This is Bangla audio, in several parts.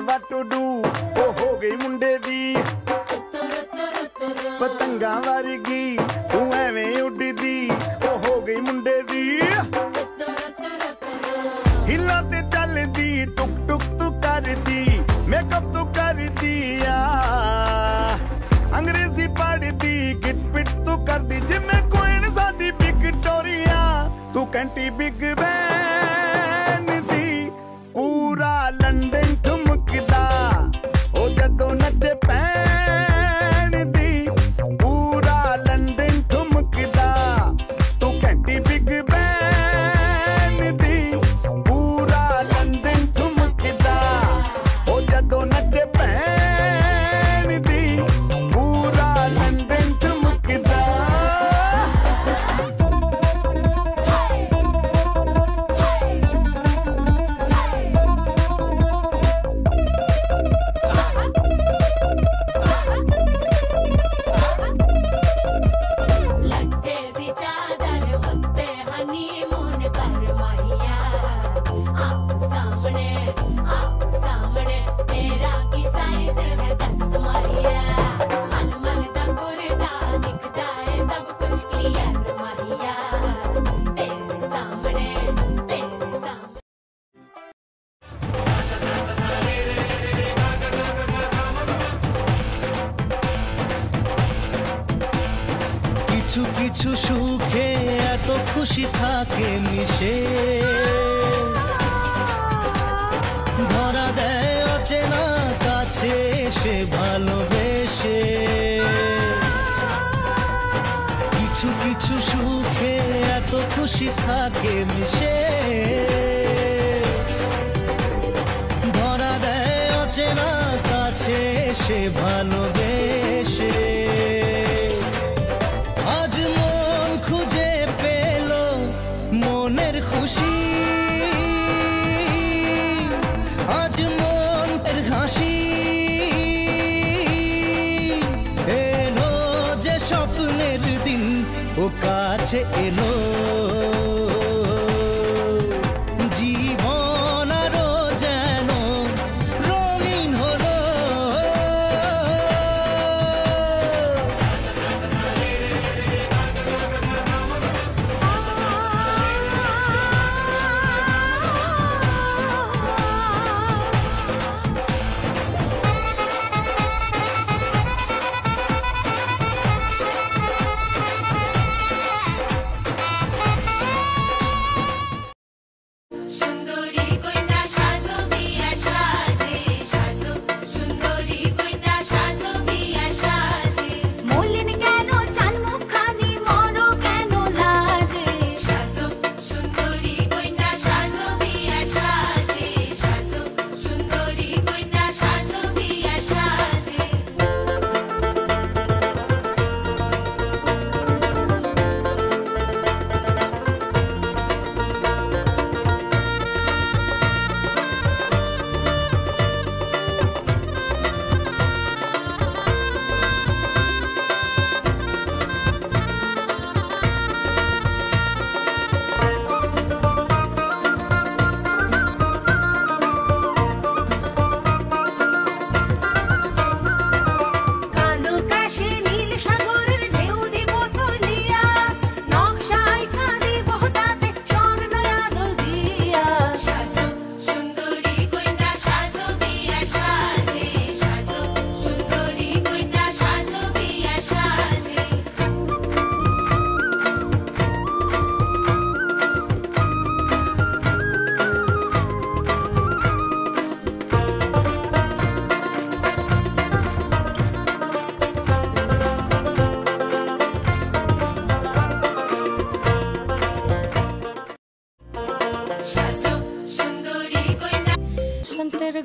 what to do ਉਹ ਹੋ ਗਈ ਮੁੰਡੇ ਦੀ ਪਤੰਗਾ ਵਰਗੀ ਤੂੰ ਐਵੇਂ ਉੱਡਦੀ ਉਹ ਹੋ ਗਈ ਮੁੰਡੇ ਦੀ ਹਿੱਲਾਂ ਤੇ ਚੱਲਦੀ ਟੁਕ ਟੁਕ ਤੂੰ ਕਰਦੀ ਮੇਕਅਪ ਤੂੰ ਕਰਦੀ ਆ ਅੰਗਰੇਜ਼ੀ ਪੜ੍ਹਦੀ ਗਿਟ ਪਿਟ ਤੂੰ ਕਰਦੀ ਜਿਵੇਂ ਕੁਈਨ ਸਾਡੀ ਵਿਕਟੋਰੀਆ ਤੂੰ ਕੰਟੀ ਬਿਗ ਬੈਨ ਦੀ ਪੂਰਾ ਲੰਡਨ ਠੁਮਕਦਾ ਉਹ ਜਦੋਂ ਨੱਚੇ ਪੈਣ ਦੀ ਪੂਰਾ ਲੰਡਨ ਠੁਮਕਦਾ ਤੂੰ ਕੰਟੀ ਬਿਗ ਬੈਨ ਦੀ ਪੂਰਾ ਲੰਡਨ ਠੁਮਕਦਾ ਉਹ ਜਦੋਂ ਨੱਚੇ ਪੈਣ ਦੀ ਪੂਰਾ ਲੰਡਨ ਠੁਮਕਦਾ কিছু কিছু সুখে এত খুশি থাকে মিশে ধরা দেয় অচেনা কাছে এসে ভালোবেসে কিছু কিছু সুখে এত খুশি থাকে মিশে ধরা দেয় অচেনা কাছে এসে ভালোবেসে আজ মন খুঁজে পেল মনের খুশি আজ মনের হাসি এলো যে স্বপ্নের দিন ও কাছে এলো জীবন আরো যেন রঙিন হলো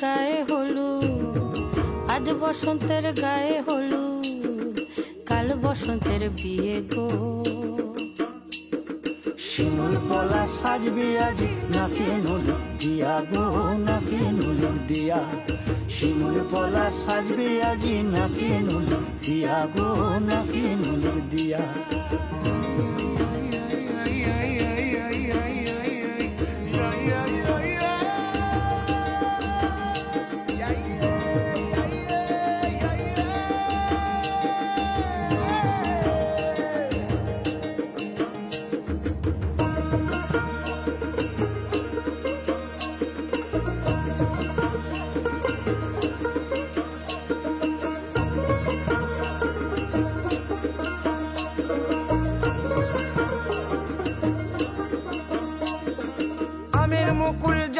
গায়ে হলুদ আজ বসন্তের গায়ে হলুদ কাল বসন্তের বিয়ে গো শিমুল পলা সাজবে আজ নাকে নুলুক দিয়া গো নাকে নুলুক দিয়া শিমুল পলা সাজবে আজ নাকে নুলুক দিয়া গো নাকে নুলুক দিয়া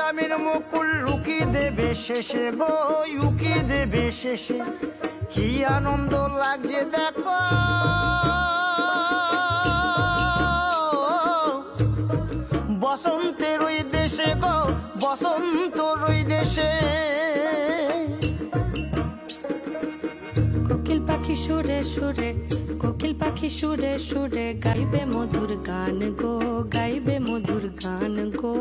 গোলামের মুকুল লুকিয়ে দেবে শেষে গো, লুকিয়ে দেবে শেষে। কি আনন্দ লাগছে দেখো, বসন্তের ওই দেশে গো, বসন্তর ওই দেশে। কোকিল পাখি সুরে সুরে, কোকিল পাখি সুরে সুরে গাইবে মধুর গান গো, গাইবে মধুর গান গো।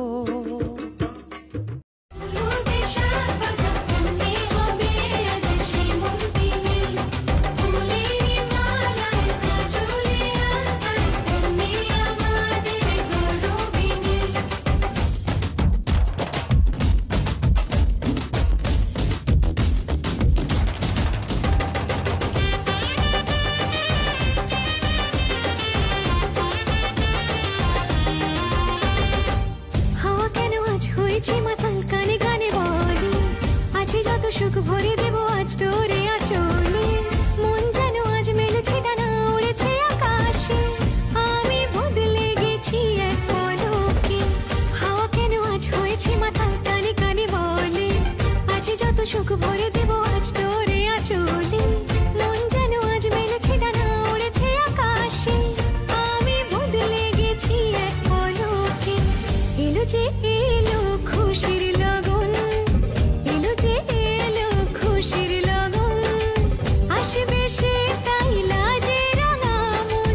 মাতাল কানে কানে বলি, আছে যত সুখ ভরে দেব আজ তোরে আঁচলে। মন যেন আজ মেলেছে ডানা, উড়েছে আকাশে, আমি বদলে গেছি এক পলকে। হাওয়া কেন আজ হয়েছে মাতাল কানে কানে বলে, আছে যত সুখ ভরে দেব আজ তোরে আঁচলে। মন যেন আজ মেলেছে ডানা, উড়েছে আকাশে, আমি বদলে গেছি এক পলকে। এলো যে এলো খুশির লগন, এলো যে এলো খুশির লগন, আসবে সে তাই লাজে রাঙা মন,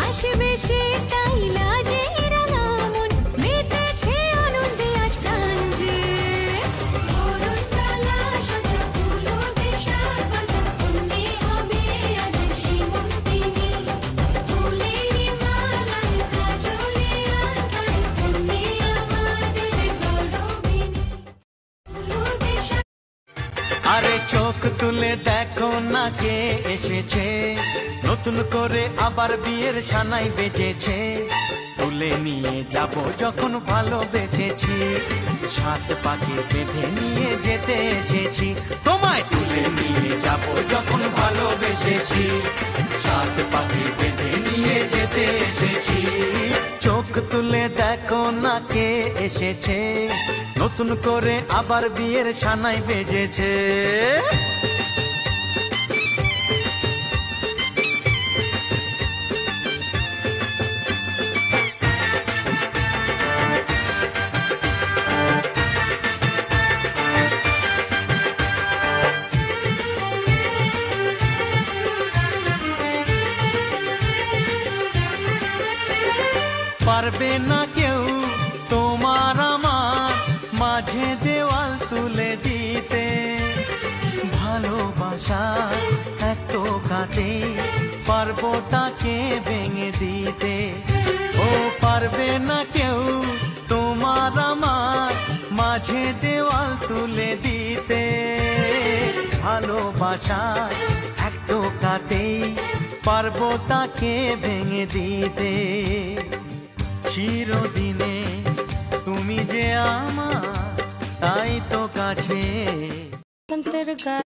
আসবে সে তাই লাজে রাঙা মন, মেতেছে আনন্দে আজ প্রাণ যে। অরুণতলা সাজা ফুলো দেশার বাজা, অন্যে হবে আজ সীমন্তিনী, ফুলেরই মালায় কাজলে আলতায়, অন্যে আমাদের গৌরবিনী। আরে চোখ তুলে দেখো না কে এসেছে, নতুন করে আবার বিয়ের সানাই বেজেছে। তুলে নিয়ে যাব যখন ভালোবেসেছি, সাত পাকে বেঁধে নিয়ে যেতে এসেছি। তোমায় তুলে নিয়ে যাব যখন ভালোবেসেছি, সাত পাকে বেঁধে নিয়ে যেতে এসেছি। চোখ তুলে দেখো না কে এসেছে, নতুন করে আবার বিয়ের সানাই বেজেছে। পারবে না কেউ তোমার আমার মাঝে দেওয়াল তুলে দিতে, ভালোবাসা এত কাটে পারবো তাকে ভেঙে দিতে। ও পারবে না কেউ তোমার আমার মাঝে দেওয়াল তুলে দিতে, ভালোবাসা এত কাটে পারবো তাকে ভেঙে দিতে। চিরদিনে তুমি যে আমার, তাই তো কাছে। বসন্তের গায়ে